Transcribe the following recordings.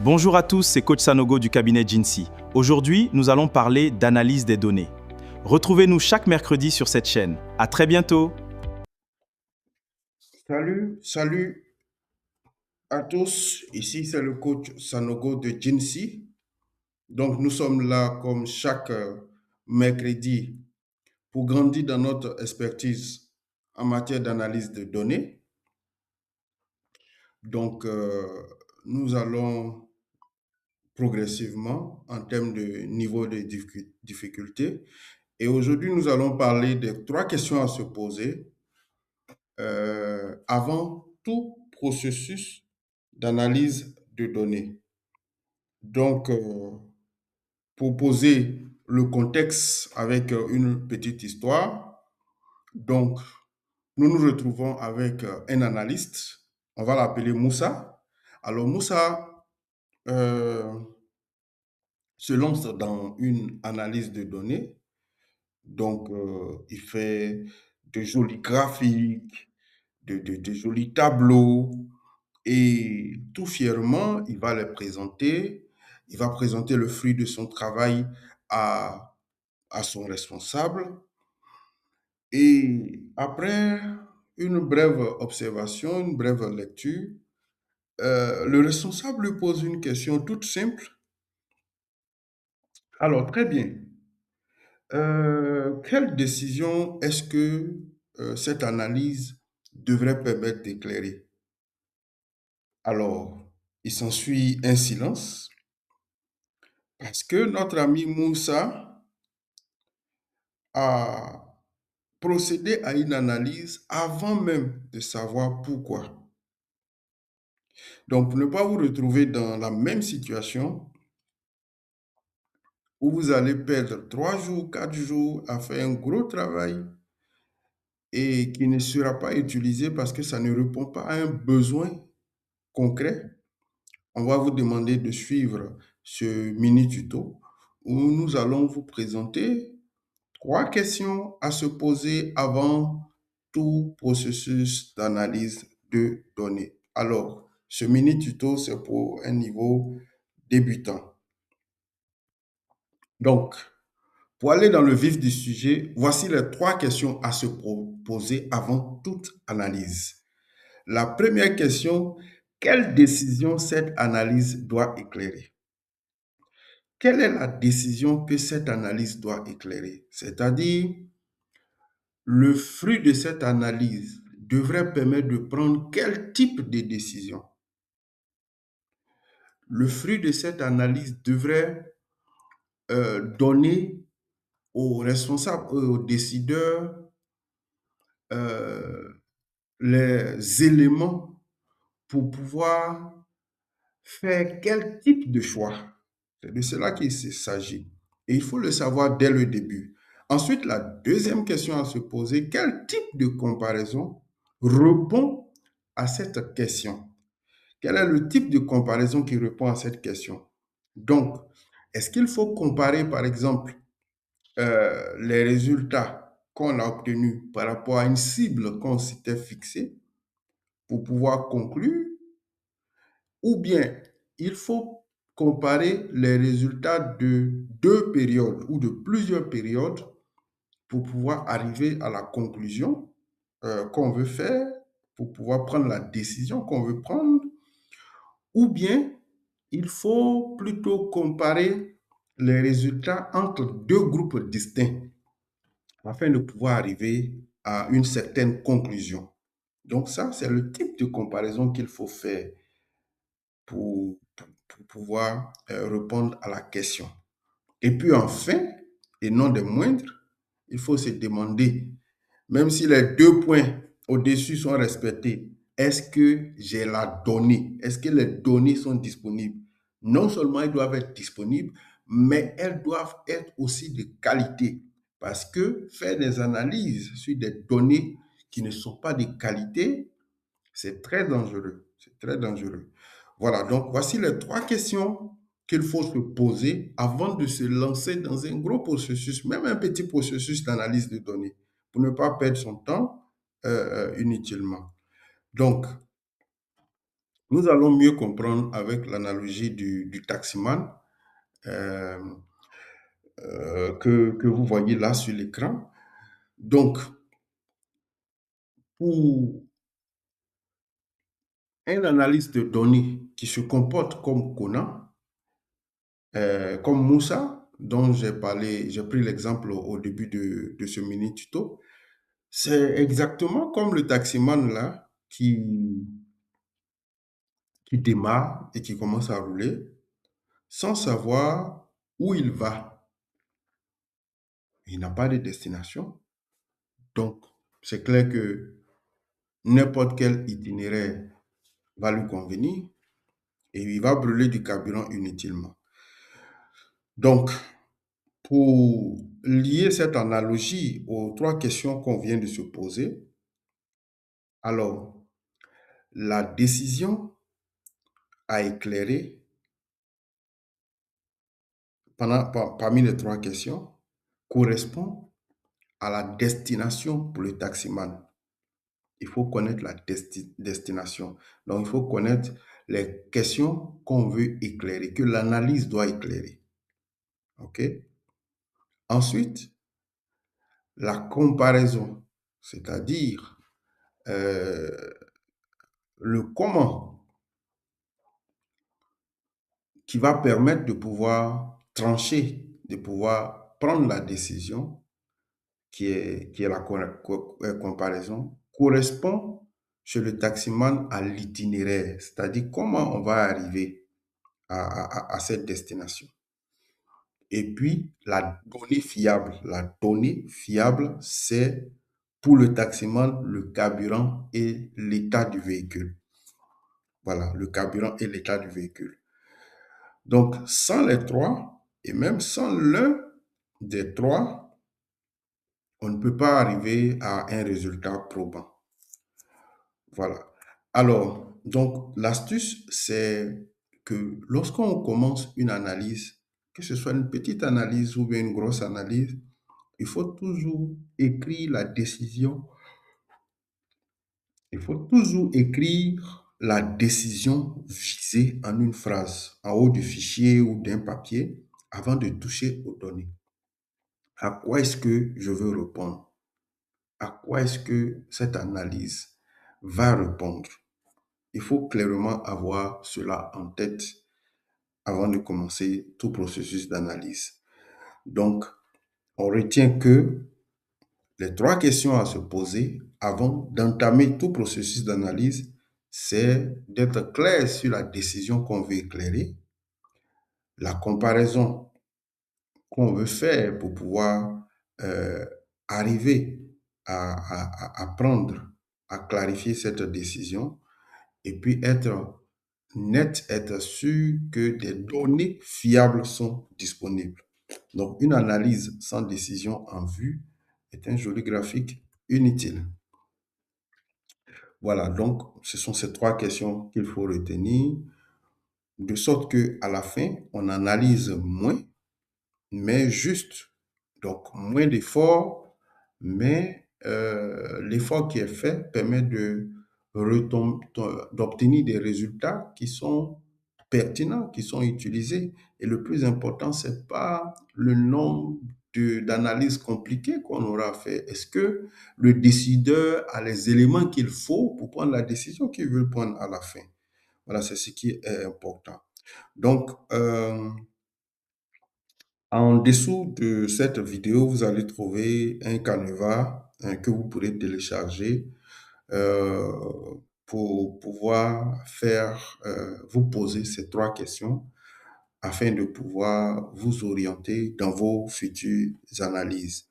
Bonjour à tous, c'est Coach Sanogo du cabinet Jinsi. Aujourd'hui, nous allons parler d'analyse des données. Retrouvez-nous chaque mercredi sur cette chaîne. À très bientôt. Salut à tous. Ici, c'est le coach Sanogo de Jinsi. Donc, nous sommes là comme chaque mercredi pour grandir dans notre expertise en matière d'analyse de données. Donc, nous allons progressivement en termes de niveau de difficulté. Et aujourd'hui, nous allons parler des trois questions à se poser avant tout processus d'analyse de données. Donc, pour poser le contexte avec une petite histoire, donc, nous nous retrouvons avec un analyste, on va l'appeler Moussa. Alors, Moussa euh, se lance dans une analyse de données. Donc, il fait de jolis graphiques, de jolis tableaux, et tout fièrement, il va les présenter. Il va présenter le fruit de son travail à, à son responsable. Et après une brève observation, une brève lecture, le responsable lui pose une question toute simple. Alors, très bien. Quelle décision est-ce que cette analyse devrait permettre d'éclairer? Alors, il s'ensuit un silence parce que notre ami Moussa a procédé à une analyse avant même de savoir pourquoi. Donc, pour ne pas vous retrouver dans la même situation où vous allez perdre 3 jours, 4 jours à faire un gros travail et qui ne sera pas utilisé parce que ça ne répond pas à un besoin concret, on va vous demander de suivre ce mini tuto où nous allons vous présenter 3 questions à se poser avant tout processus d'analyse de données. Alors, ce mini tuto, c'est pour un niveau débutant. Donc, pour aller dans le vif du sujet, voici les 3 questions à se poser avant toute analyse. La première question, quelle décision cette analyse doit éclairer? Quelle est la décision que cette analyse doit éclairer? C'est-à-dire, le fruit de cette analyse devrait permettre de prendre quel type de décision? Le fruit de cette analyse devrait donner aux responsables, aux décideurs, euh, les éléments pour pouvoir faire quel type de choix. C'est de cela qu'il s'agit. Et il faut le savoir dès le début. Ensuite, la deuxième question à se poser, quel type de comparaison répond à cette question? Quel est le type de comparaison qui répond à cette question? Donc, est-ce qu'il faut comparer, par exemple, les résultats qu'on a obtenus par rapport à une cible qu'on s'était fixée pour pouvoir conclure, ou bien il faut comparer les résultats de 2 périodes ou de plusieurs périodes pour pouvoir arriver à la conclusion qu'on veut faire, pour pouvoir prendre la décision qu'on veut prendre, ou bien il faut plutôt comparer les résultats entre 2 groupes distincts afin de pouvoir arriver à une certaine conclusion. Donc ça, c'est le type de comparaison qu'il faut faire pour pouvoir répondre à la question. Et puis enfin, et non des moindres, il faut se demander, même si les 2 points au-dessus sont respectés, est-ce que j'ai la donnée? Est-ce que les données sont disponibles? Non seulement elles doivent être disponibles, mais elles doivent être aussi de qualité. Parce que faire des analyses sur des données qui ne sont pas de qualité, c'est très dangereux. C'est très dangereux. Voilà, donc voici les 3 questions qu'il faut se poser avant de se lancer dans un gros processus, même un petit processus d'analyse de données, pour ne pas perdre son temps inutilement. Donc, Nous allons mieux comprendre avec l'analogie du taximan euh, que vous voyez là sur l'écran. Donc, pour un analyste de données qui se comporte comme Conan, comme Moussa, dont j'ai parlé, j'ai pris l'exemple au début de ce mini tuto, c'est exactement comme le taximan là qui démarre et qui commence à rouler sans savoir où il va. Il n'a pas de destination. Donc, c'est clair que n'importe quel itinéraire va lui convenir et il va brûler du carburant inutilement. Donc, pour lier cette analogie aux trois questions qu'on vient de se poser, alors, la décision à éclairer parmi les trois questions correspond à la destination pour le taximan. Il faut connaître la destination. Donc, il faut connaître les questions qu'on veut éclairer, que l'analyse doit éclairer. OK? Ensuite, la comparaison, c'est-à-dire euh, le comment qui va permettre de pouvoir trancher, de pouvoir prendre la décision qui est la comparaison, correspond chez le taximan à l'itinéraire, c'est-à-dire comment on va arriver à cette destination. Et puis, la donnée fiable, c'est pour le taximan le carburant et l'état du véhicule. Voilà, le carburant et l'état du véhicule. Donc, sans les trois, et même sans l'un des trois, on ne peut pas arriver à un résultat probant. Voilà. Alors, donc, l'astuce, c'est que lorsqu'on commence une analyse, que ce soit une petite analyse ou bien une grosse analyse, il faut toujours écrire la décision. Il faut toujours écrire la décision visée en une phrase, en haut du fichier ou d'un papier, avant de toucher aux données. À quoi est-ce que je veux répondre? À quoi est-ce que cette analyse va répondre? Il faut clairement avoir cela en tête avant de commencer tout processus d'analyse. Donc, on retient que les trois questions à se poser avant d'entamer tout processus d'analyse, c'est d'être clair sur la décision qu'on veut éclairer, la comparaison qu'on veut faire pour pouvoir euh, arriver à prendre, à clarifier cette décision, et puis être net, être sûr que des données fiables sont disponibles. Donc, une analyse sans décision en vue est un joli graphique inutile. Voilà, donc ce sont ces trois questions qu'il faut retenir, de sorte que à la fin, on analyse moins, mais juste. Donc, moins d'efforts, mais l'effort qui est fait permet d'obtenir des résultats qui sont pertinents, qui sont utilisés. Et le plus important, c'est pas le nombre d'analyses compliquées qu'on aura fait. Est-ce que le décideur a les éléments qu'il faut pour prendre la décision qu'il veut prendre à la fin? Voilà, c'est ce qui est important. Donc, en dessous de cette vidéo, vous allez trouver un canevas que vous pourrez télécharger euh, pour pouvoir vous poser ces trois questions afin de pouvoir vous orienter dans vos futures analyses.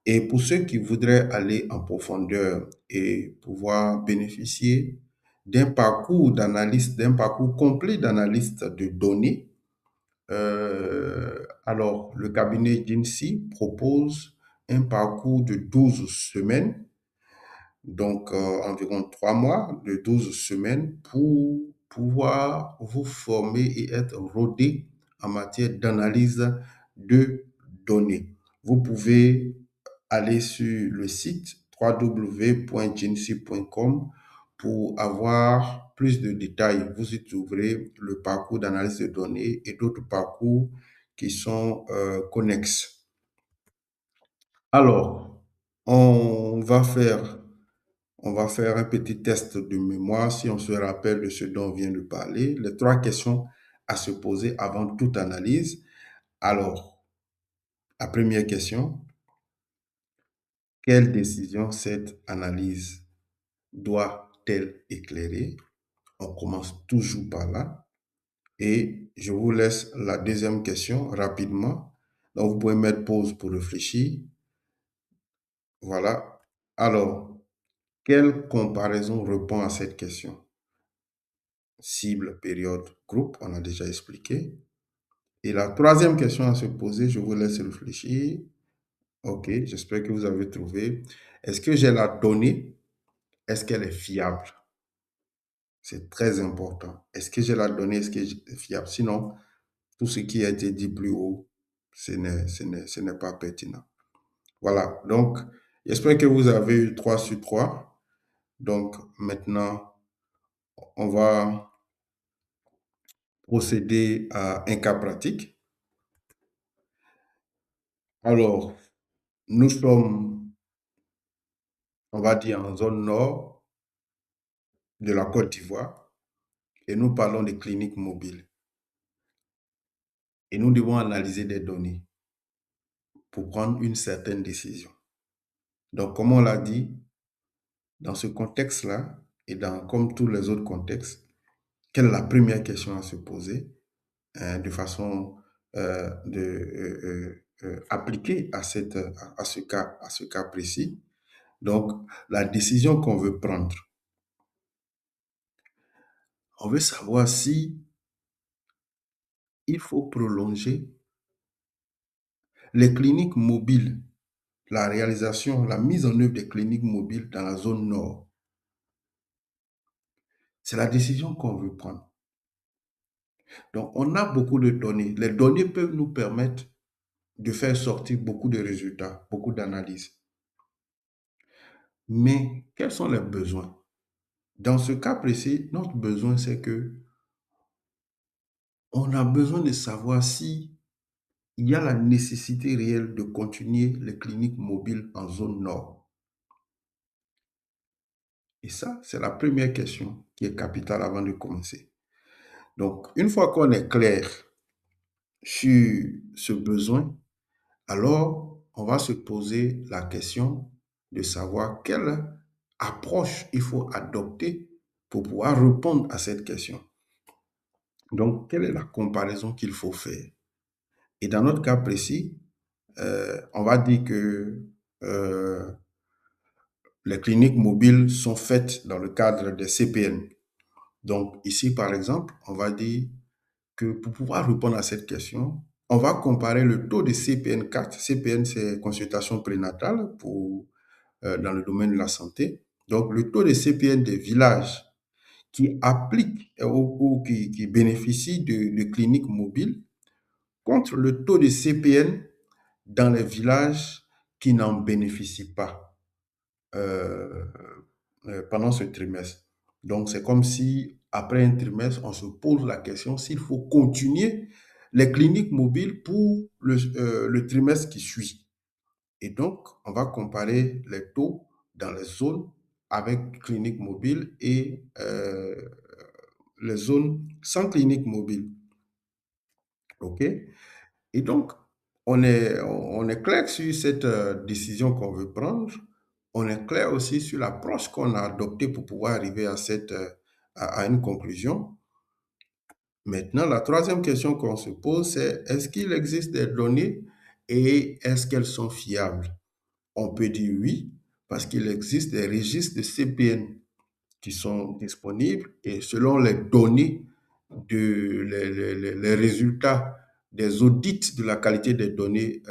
Et pour ceux qui voudraient aller en profondeur et pouvoir bénéficier d'un parcours d'analyste, d'un parcours complet d'analyste de données, alors le cabinet d'INSEE propose un parcours de 12 semaines, donc environ 3 mois, de 12 semaines pour pouvoir vous former et être rodé en matière d'analyse de données. Vous pouvez aller sur le site www.jinsea.com Pour avoir plus de détails, vous y trouverez le parcours d'analyse de données et d'autres parcours qui sont connexes. Alors, on va faire, on va faire un petit test de mémoire si on se rappelle de ce dont on vient de parler. Les trois questions à se poser avant toute analyse. Alors, la première question, quelle décision cette analyse doit-elle éclairer? On commence toujours par là. Et je vous laisse la deuxième question rapidement. Donc, vous pouvez mettre pause pour réfléchir. Voilà. Alors, quelle comparaison répond à cette question? Cible, période, groupe, on a déjà expliqué. Et la troisième question à se poser, je vous laisse réfléchir. OK, j'espère que vous avez trouvé. Est-ce que j'ai la donnée? Est-ce qu'elle est fiable? C'est très important. Est-ce que j'ai la donnée? Est-ce qu'elle est fiable? Sinon, tout ce qui a été dit plus haut, ce n'est pas pertinent. Voilà, donc j'espère que vous avez eu 3 sur 3. Donc maintenant, on va procéder à un cas pratique. Alors, nous sommes, on va dire, en zone nord de la Côte d'Ivoire et nous parlons des cliniques mobiles. Et nous devons analyser des données pour prendre une certaine décision. Donc, comme on l'a dit, dans ce contexte-là, et comme tous les autres contextes, quelle est la première question à se poser de façon appliquée à ce cas précis? Donc, la décision qu'on veut prendre, on veut savoir si il faut prolonger les cliniques mobiles, la réalisation, la mise en œuvre des cliniques mobiles dans la zone nord. C'est la décision qu'on veut prendre. Donc, on a beaucoup de données. Les données peuvent nous permettre de faire sortir beaucoup de résultats, beaucoup d'analyses. Mais quels sont les besoins? Dans ce cas précis, notre besoin, c'est que on a besoin de savoir si il y a la nécessité réelle de continuer les cliniques mobiles en zone nord. Et ça, c'est la première question qui est capitale avant de commencer. Donc, une fois qu'on est clair sur ce besoin, alors on va se poser la question de savoir quelle approche il faut adopter pour pouvoir répondre à cette question. Donc, quelle est la comparaison qu'il faut faire? Et dans notre cas précis, on va dire que les cliniques mobiles sont faites dans le cadre des CPN. Donc, ici, par exemple, on va dire que pour pouvoir répondre à cette question, on va comparer le taux de CPN4. CPN, c'est consultation prénatale dans le domaine de la santé. Donc, le taux de CPN des villages qui appliquent ou qui bénéficient de cliniques mobiles contre le taux de CPN dans les villages qui n'en bénéficient pas pendant ce trimestre. Donc, c'est comme si, après un trimestre, on se pose la question s'il faut continuer les cliniques mobiles pour le trimestre qui suit. Et donc, on va comparer les taux dans les zones avec clinique mobile et les zones sans clinique mobile. OK? Et donc, on est clair sur cette décision qu'on veut prendre. On est clair aussi sur l'approche qu'on a adoptée pour pouvoir arriver à une conclusion. Maintenant, la troisième question qu'on se pose, c'est est-ce qu'il existe des données et est-ce qu'elles sont fiables? On peut dire oui, parce qu'il existe des registres de CPN qui sont disponibles et selon les données, les résultats des audits de la qualité des données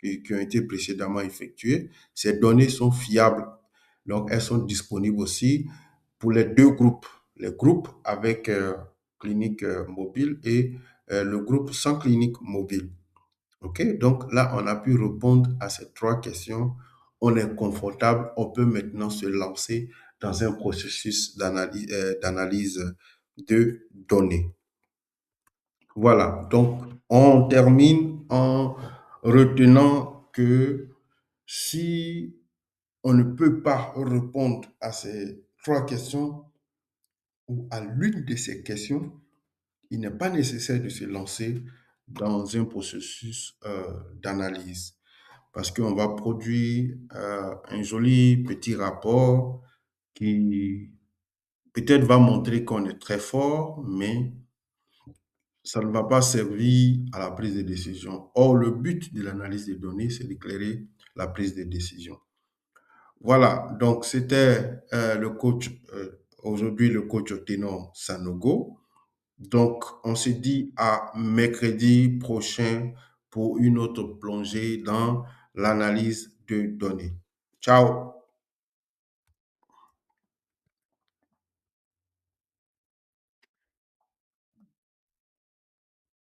qui ont été précédemment effectués, ces données sont fiables. Donc, elles sont disponibles aussi pour les deux groupes, les groupes avec clinique mobile et le groupe sans clinique mobile. OK? Donc là, on a pu répondre à ces trois questions on est confortable, on peut maintenant se lancer dans un processus d'analyse de données. Voilà, donc on termine en retenant que si on ne peut pas répondre à ces trois questions ou à l'une de ces questions, il n'est pas nécessaire de se lancer dans un processus d'analyse parce qu'on va produire un joli petit rapport qui peut-être va montrer qu'on est très fort, mais ça ne va pas servir à la prise de décision. Or, le but de l'analyse des données, c'est d'éclairer la prise de décision. Voilà, donc c'était aujourd'hui le coach Otenon Sanogo. Donc, on se dit à mercredi prochain pour une autre plongée dans l'analyse de données. Ciao!